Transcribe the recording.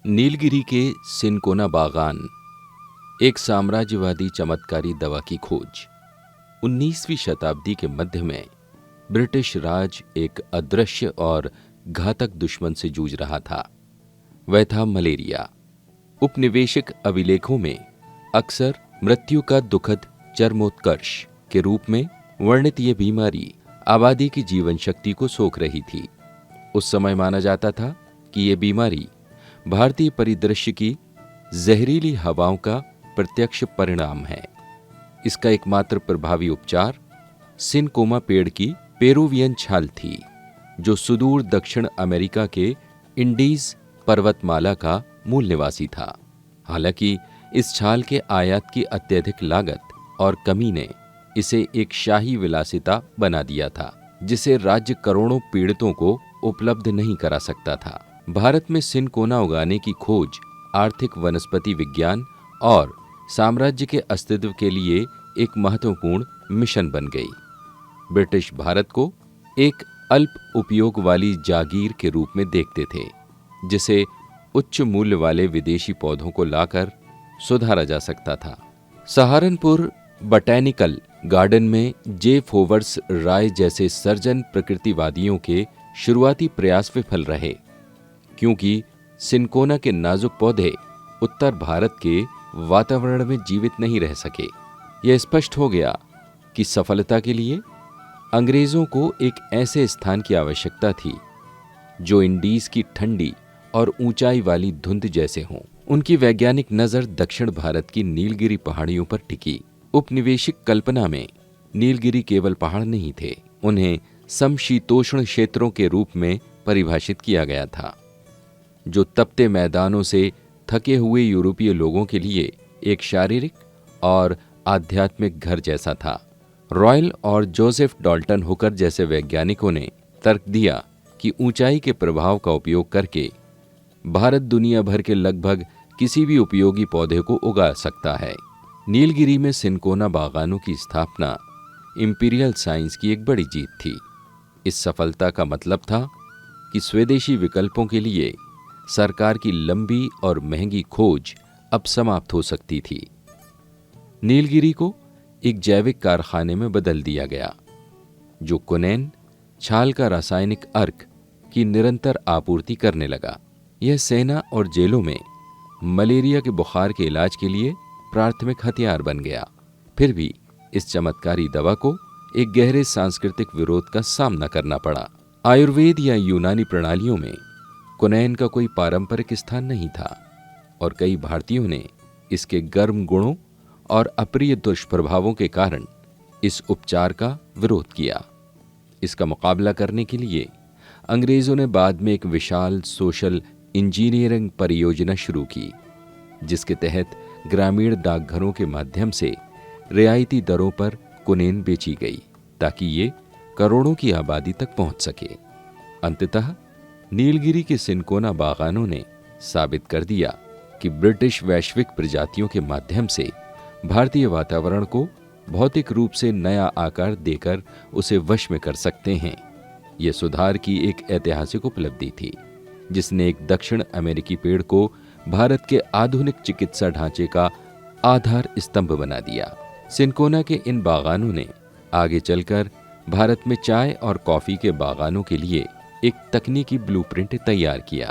नीलगिरी के सिनकोना बागान, एक साम्राज्यवादी चमत्कारी दवा की खोज। 19वीं शताब्दी के मध्य में ब्रिटिश राज एक अदृश्य और घातक दुश्मन से जूझ रहा था। वह था मलेरिया। उपनिवेशिक अभिलेखों में अक्सर मृत्यु का दुखद चरमोत्कर्ष के रूप में वर्णित ये बीमारी आबादी की जीवन शक्ति को सोख रही थी। उस समय माना जाता था कि यह बीमारी भारतीय परिदृश्य की जहरीली हवाओं का प्रत्यक्ष परिणाम है। इसका एकमात्र प्रभावी उपचार सिनकोमा पेड़ की पेरुवियन छाल थी, जो सुदूर दक्षिण अमेरिका के इंडीज पर्वतमाला का मूल निवासी था। हालांकि इस छाल के आयात की अत्यधिक लागत और कमी ने इसे एक शाही विलासिता बना दिया था, जिसे राज्य करोड़ों पीड़ितों को उपलब्ध नहीं करा सकता था। भारत में सिनकोना उगाने की खोज आर्थिक वनस्पति विज्ञान और साम्राज्य के अस्तित्व के लिए एक महत्वपूर्ण मिशन बन गई। ब्रिटिश भारत को एक अल्प उपयोग वाली जागीर के रूप में देखते थे, जिसे उच्च मूल्य वाले विदेशी पौधों को लाकर सुधारा जा सकता था। सहारनपुर बॉटेनिकल गार्डन में जे फोवर्स राय जैसे सर्जन प्रकृतिवादियों के शुरुआती प्रयास विफल रहे, क्योंकि सिनकोना के नाजुक पौधे उत्तर भारत के वातावरण में जीवित नहीं रह सके। यह स्पष्ट हो गया कि सफलता के लिए अंग्रेजों को एक ऐसे स्थान की आवश्यकता थी जो इंडीज की ठंडी और ऊंचाई वाली धुंध जैसे हों। उनकी वैज्ञानिक नजर दक्षिण भारत की नीलगिरी पहाड़ियों पर टिकी। उपनिवेशिक कल्पना में नीलगिरी केवल पहाड़ नहीं थे, उन्हें समशीतोष्ण क्षेत्रों के रूप में परिभाषित किया गया था, जो तपते मैदानों से थके हुए यूरोपीय लोगों के लिए एक शारीरिक और आध्यात्मिक घर जैसा था। रॉयल और जोसेफ डाल्टन हुकर जैसे वैज्ञानिकों ने तर्क दिया कि ऊंचाई के प्रभाव का उपयोग करके भारत दुनिया भर के लगभग किसी भी उपयोगी पौधे को उगा सकता है। नीलगिरी में सिनकोना बागानों की स्थापना इंपीरियल साइंस की एक बड़ी जीत थी। इस सफलता का मतलब था कि स्वदेशी विकल्पों के लिए सरकार की लंबी और महंगी खोज अब समाप्त हो सकती थी। नीलगिरी को एक जैविक कारखाने में बदल दिया गया, जो क्विनैन छाल का रासायनिक अर्क की निरंतर आपूर्ति करने लगा। यह सेना और जेलों में मलेरिया के बुखार के इलाज के लिए प्राथमिक हथियार बन गया। फिर भी इस चमत्कारी दवा को एक गहरे सांस्कृतिक विरोध का सामना करना पड़ा। आयुर्वेद या यूनानी प्रणालियों में क्विनैन का कोई पारंपरिक स्थान नहीं था और कई भारतीयों ने इसके गर्म गुणों और अप्रिय दुष्प्रभावों के कारण इस उपचार का विरोध किया। इसका मुकाबला करने के लिए अंग्रेजों ने बाद में एक विशाल सोशल इंजीनियरिंग परियोजना शुरू की, जिसके तहत ग्रामीण डाकघरों के माध्यम से रियायती दरों पर क्विनैन बेची गई, ताकि ये करोड़ों की आबादी तक पहुंच सके। अंततः नीलगिरी के सिनकोना बागानों ने साबित कर दिया कि ब्रिटिश वैश्विक प्रजातियों के माध्यम से भारतीय वातावरण को भौतिक रूप से नया आकार देकर उसे वश में कर सकते हैं। यह सुधार की एक ऐतिहासिक उपलब्धि थी, जिसने एक दक्षिण अमेरिकी पेड़ को भारत के आधुनिक चिकित्सा ढांचे का आधार स्तंभ बना दिया। सिनकोना के इन बागानों ने आगे चलकर भारत में चाय और कॉफी के बागानों के लिए एक तकनीकी ब्लूप्रिंट तैयार किया।